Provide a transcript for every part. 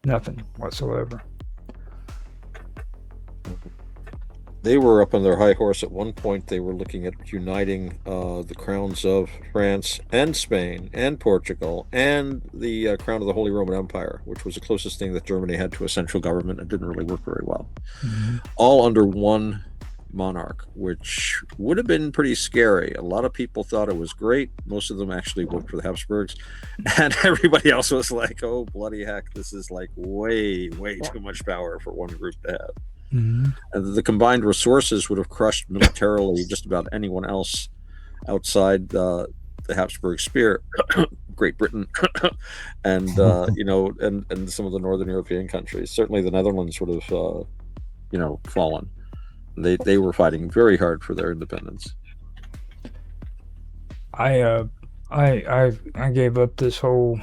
Nothing whatsoever. They were up on their high horse at one point. They were looking at uniting the crowns of France and Spain and Portugal and the crown of the Holy Roman Empire, which was the closest thing that Germany had to a central government. It didn't really work very well. Mm-hmm. All under one monarch, which would have been pretty scary. A lot of people thought it was great. Most of them actually worked for the Habsburgs. And everybody else was like, oh, bloody heck, this is like way, way too much power for one group to have. Mm-hmm. And the combined resources would have crushed militarily just about anyone else outside the Habsburg spear, Great Britain, and and some of the northern European countries. Certainly, the Netherlands would have fallen. They were fighting very hard for their independence. I uh I gave up this whole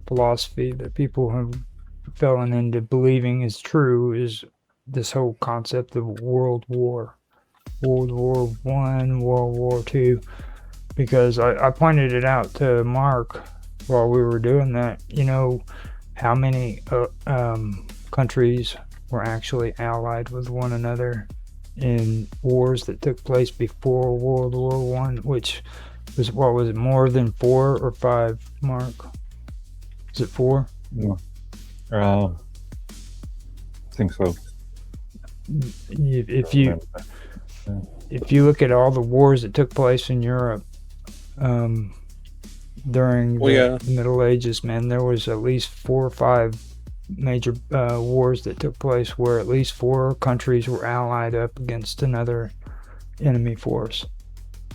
philosophy that people have fallen into believing is true is this whole concept of world war. World War One, World War Two, because I pointed it out to Mark while we were doing that. You know how many countries were actually allied with one another in wars that took place before World War One, which was what was it, more than 4 or 5? Mark, is it 4? Yeah. I think so. If you if you look at all the wars that took place in Europe um, during the Middle Ages, man, there was at least 4 or 5 major wars that took place where at least 4 countries were allied up against another enemy force.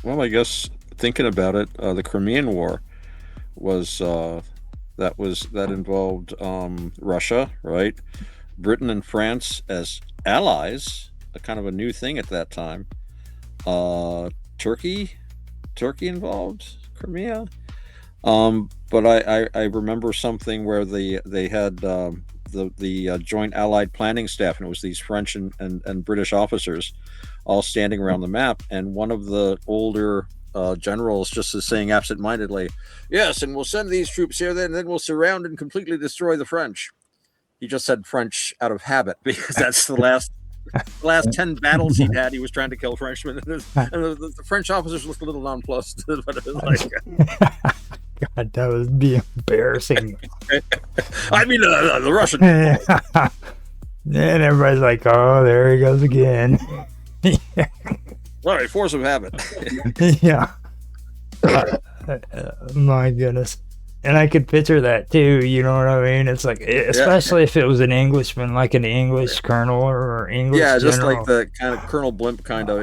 Well, I guess thinking about it, the Crimean War was that involved Russia, right? Britain and France as allies, a kind of a new thing at that time. Uh, Turkey, Turkey involved Crimea. But I remember something where they had the Joint Allied Planning Staff, and it was these French and British officers all standing around the map, and one of the older generals just is saying absent-mindedly, "Yes, and we'll send these troops here, then we'll surround and completely destroy the French." He just said French out of habit because that's the last 10 battles he'd had, he was trying to kill Frenchmen. And the French officers looked a little nonplussed. But it was like, God, that would be embarrassing. I mean, the Russian. And everybody's like, oh, there he goes again. All right, force of habit. Yeah. My goodness. And I could picture that too, you know what I mean? It's like, especially if it was an Englishman, like an English colonel or English Yeah, just general. like the kind of Colonel Blimp kind of,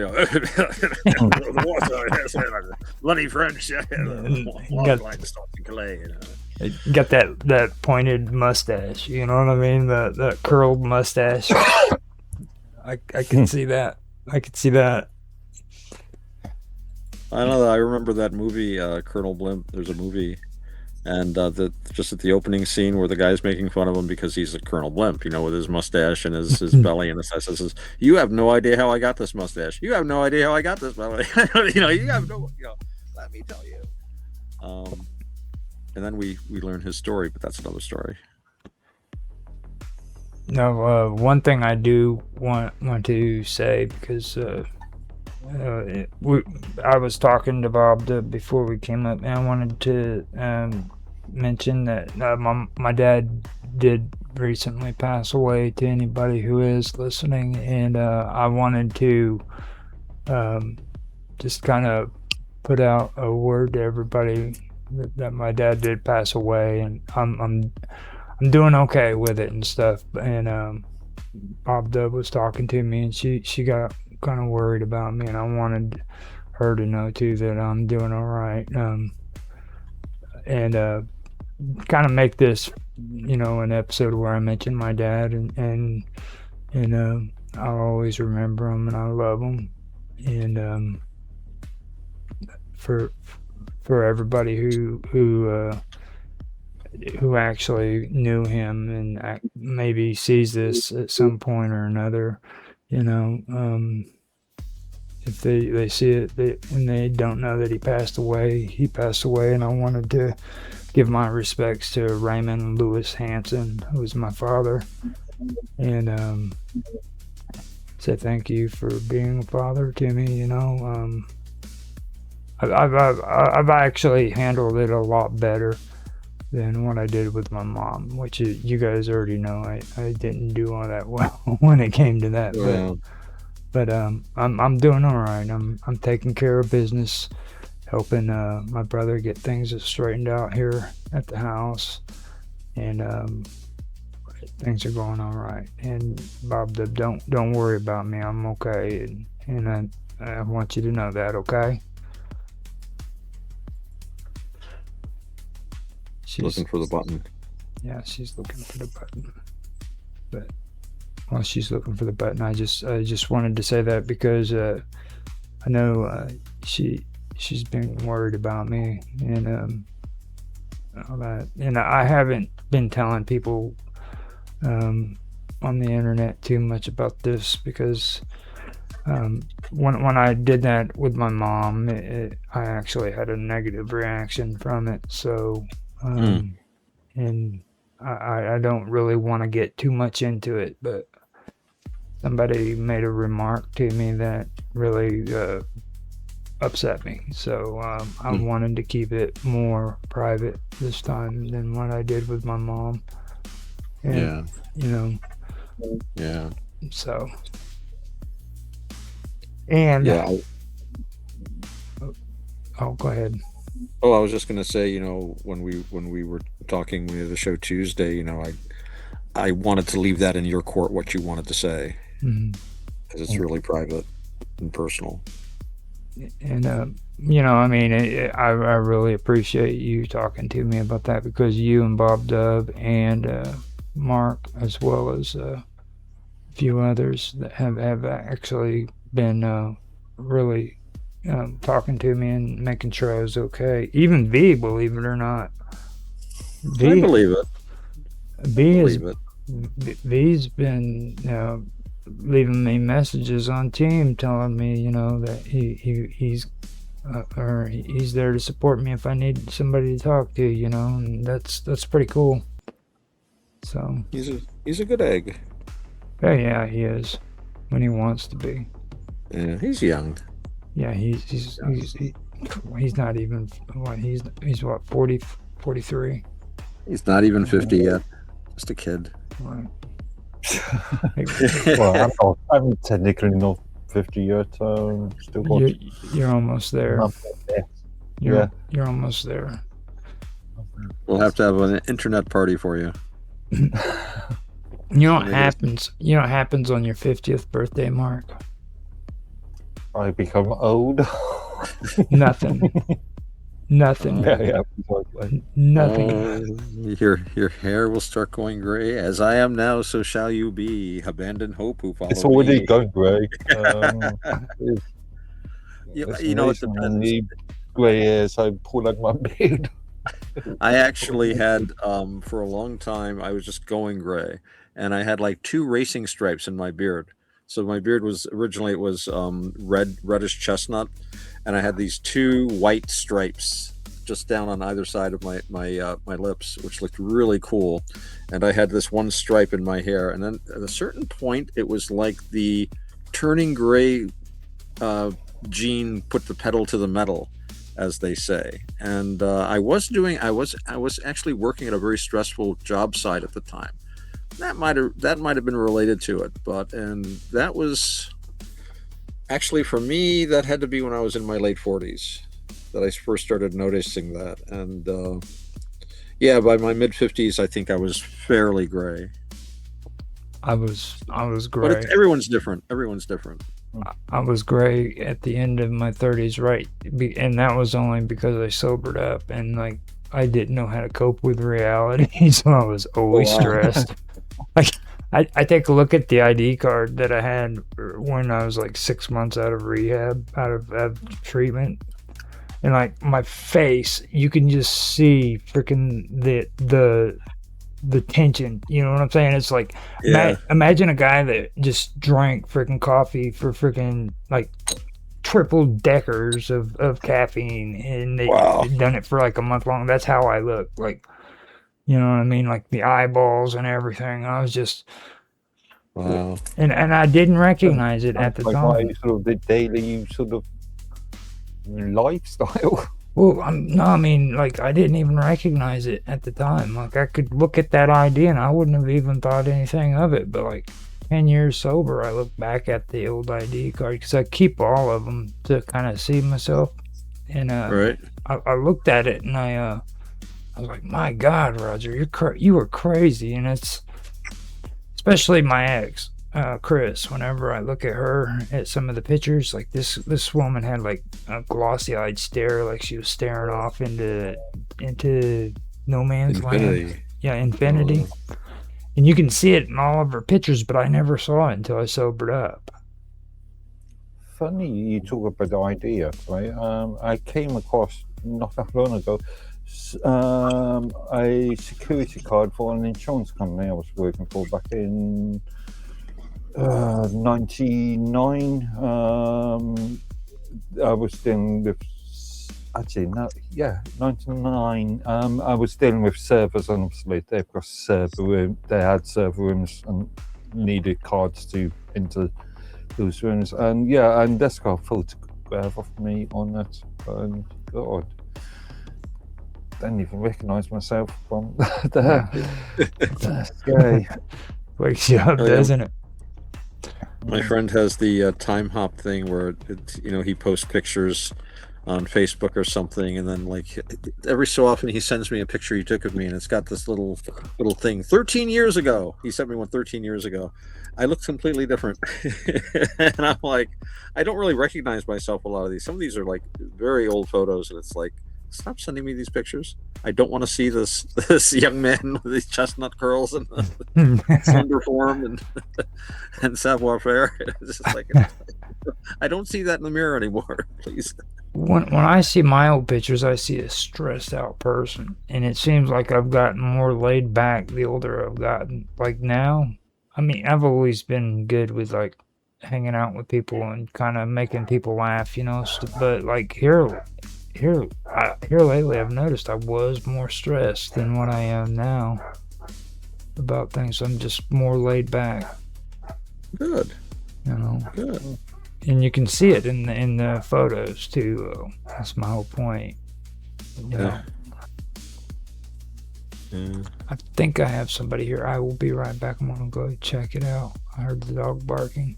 bloody French. Got that pointed mustache, you know what I mean? The curled mustache. I can see that. I could see that. I don't know. I remember that movie, Colonel Blimp. There's a movie, and just at the opening scene where the guy's making fun of him because he's a Colonel Blimp, with his mustache and his belly, and his says, "You have no idea how I got this mustache. You have no idea how I got this belly. You have no. Let me tell you." And then we learn his story, but that's another story. No, one thing I do want to say because I was talking to Bob before we came up, and I wanted to mention that my dad did recently pass away. To anybody who is listening, and I wanted to just kind of put out a word to everybody that my dad did pass away, and I'm doing okay with it and stuff. And Bob Dub was talking to me, and she got kind of worried about me, and I wanted her to know too that I'm doing all right. And kind of make this, an episode where I mention my dad, and I'll always remember him, and I love him, and for everybody who actually knew him and maybe sees this at some point or another, if they see it and they don't know that he passed away, and I wanted to give my respects to Raymond Lewis Hanson, who was my father, and say thank you for being a father to me. I've actually handled it a lot better than what I did with my mom, which you guys already know. I didn't do all that well when it came to that, Well, but I'm doing all right. I'm taking care of business, helping my brother get things straightened out here at the house, and things are going all right. And Bob, don't worry about me. I'm okay, and I want you to know that. Okay. She's looking for the button. Yeah, she's looking for the button. But while she's looking for the button, I just wanted to say that because I know she's been worried about me and all that, and I haven't been telling people on the internet too much about this because when I did that with my mom, I actually had a negative reaction from it. So. And I don't really want to get too much into it, but somebody made a remark to me that really upset me. So I wanted to keep it more private this time than what I did with my mom. And, Yeah. So. And. Yeah. Oh, go ahead. Oh, I was just gonna say, when we were talking, we had the show Tuesday. I wanted to leave that in your court what you wanted to say, because it's really private and personal. And I mean, I really appreciate you talking to me about that because you and Bob Dove and Mark, as well as a few others that have actually been really. Talking to me and making sure I was okay. Even V, believe it or not. I believe it. V's been leaving me messages on Team telling me, that he's there to support me if I need somebody to talk to, and that's pretty cool. So he's a good egg. Yeah, he is when he wants to be. Yeah, he's young. Yeah, he's not even what he's what 40, 43. He's not even 50 yet. Just a kid. Right. Well, I'm technically not 50 yet. Still got. You're almost there. You're almost there. We'll have to have an internet party for you. You know what happens? You know what happens on your 50th birthday, Mark? I become old. Nothing. Nothing. Yeah, Nothing. Your hair will start going gray. As I am now, so shall you be. Abandon hope who follow it's already me. going gray. It depends. The gray hairs I pull out my beard. I actually had for a long time I was just going gray, and I had like 2 racing stripes in my beard. So my beard was originally reddish chestnut, and I had these 2 white stripes just down on either side of my lips, which looked really cool. And I had this 1 stripe in my hair, and then at a certain point, it was like the turning gray gene put the pedal to the metal, as they say. And I was actually working at a very stressful job site at the time. That might have been related to it, and that was actually, for me, that had to be when I was in my late 40s that I first started noticing that. And by my mid 50s, I think I was fairly gray. I was gray. But everyone's different. I was gray at the end of my 30s, right? And that was only because I sobered up and I didn't know how to cope with reality, so I was always stressed. I take a look at the ID card that I had when I was 6 months out of rehab, out of treatment, and my face, you can just see freaking the tension. You know what I'm saying? It's imagine a guy that just drank freaking coffee for freaking triple deckers of caffeine, and they'd done it for like a month long. That's how I look, like, you know what I mean, like the eyeballs and everything. I was just, Wow. and I didn't recognize it at the Like time. my sort of the daily sort of lifestyle. Well, no, I mean, like, I didn't even recognize it at the time. Like, I could look at that ID and I wouldn't have even thought anything of it. But, like, 10 years sober, I look back at the old ID card because I keep all of them to kind of see myself. And Right. I looked at it and I was like, my God, Roger, you were crazy. And it's especially my ex. Chris, whenever I look at her at some of the pictures, like this woman had like a glossy-eyed stare, like she was staring off into no man's land. Infinity. Yeah, infinity. And you can see it in all of her pictures, but I never saw it until I sobered up. Funny you talk about the idea, right? I came across not that long ago a security card for an insurance company I was working for back in 99. I was dealing with 99. I was dealing with servers, and obviously they've got server room. They had server rooms and needed cards to enter those rooms. And and that's got a photograph of me on it. And God, didn't even recognise myself from there. That's scary. Wakes you up, doesn't it? My friend has the time hop thing where he posts pictures on Facebook or something, and then like every so often he sends me a picture he took of me, and it's got this little thing. 13 years ago, he sent me one 13 years ago. I looked completely different, and I'm like, I don't really recognize myself. A lot of these, some of these are like very old photos, and it's like, stop sending me these pictures. I don't want to see this young man with these chestnut curls and slender form and savoir-faire. It's just like, I don't see that in the mirror anymore. Please. When I see my old pictures, I see a stressed out person, and it seems like I've gotten more laid back the older I've gotten. Like now, I mean, I've always been good with like hanging out with people and kind of making people laugh, but like here lately, I've noticed I was more stressed than what I am now about things. I'm just more laid back. Good. Good. And you can see it in the photos too. That's my whole point. Yeah. I think I have somebody here. I will be right back. I'm gonna go check it out. I heard the dog barking.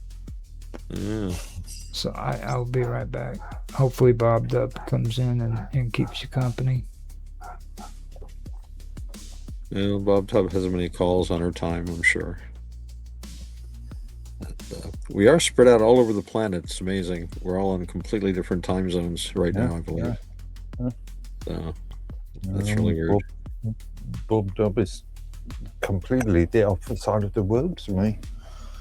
Yeah. So I'll be right back. Hopefully Bob Dub comes in and keeps you company. Bob Dub hasn't many calls on her time, I'm sure. We are spread out all over the planet. It's amazing. We're all in completely different time zones right now, I believe. So that's really weird. Bob Dub is completely the opposite side of the world to me.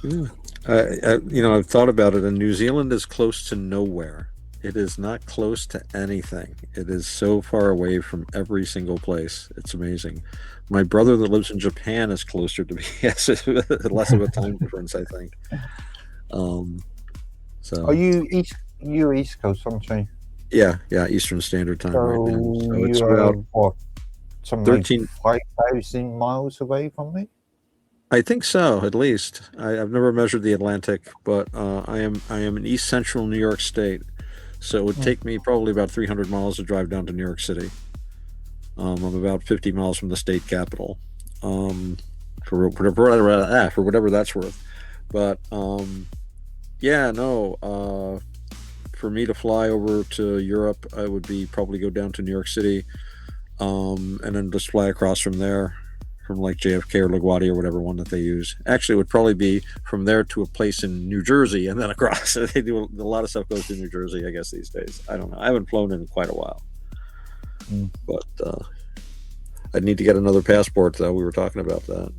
Yeah. I've thought about it, and New Zealand is close to nowhere. It is not close to anything. It is so far away from every single place. It's amazing. My brother that lives in Japan is closer to me. Yes, less of a time difference, I think. So are you East Coast, aren't you? Yeah, Eastern Standard Time right now. So it's about what, something 5,000 miles away from me? I think so, at least. I've never measured the Atlantic, but I am in East Central New York State, so it would take me probably about 300 miles to drive down to New York City. I'm about 50 miles from the state capital, for whatever that's worth. But for me to fly over to Europe, I would probably go down to New York City, and then just fly across from there, from like JFK or LaGuardia or whatever one that they use. Actually, it would probably be from there to a place in New Jersey and then across. They do a lot of stuff goes to New Jersey, I guess, these days. I don't know. I haven't flown in quite a while. But I'd need to get another passport, though. We were talking about that.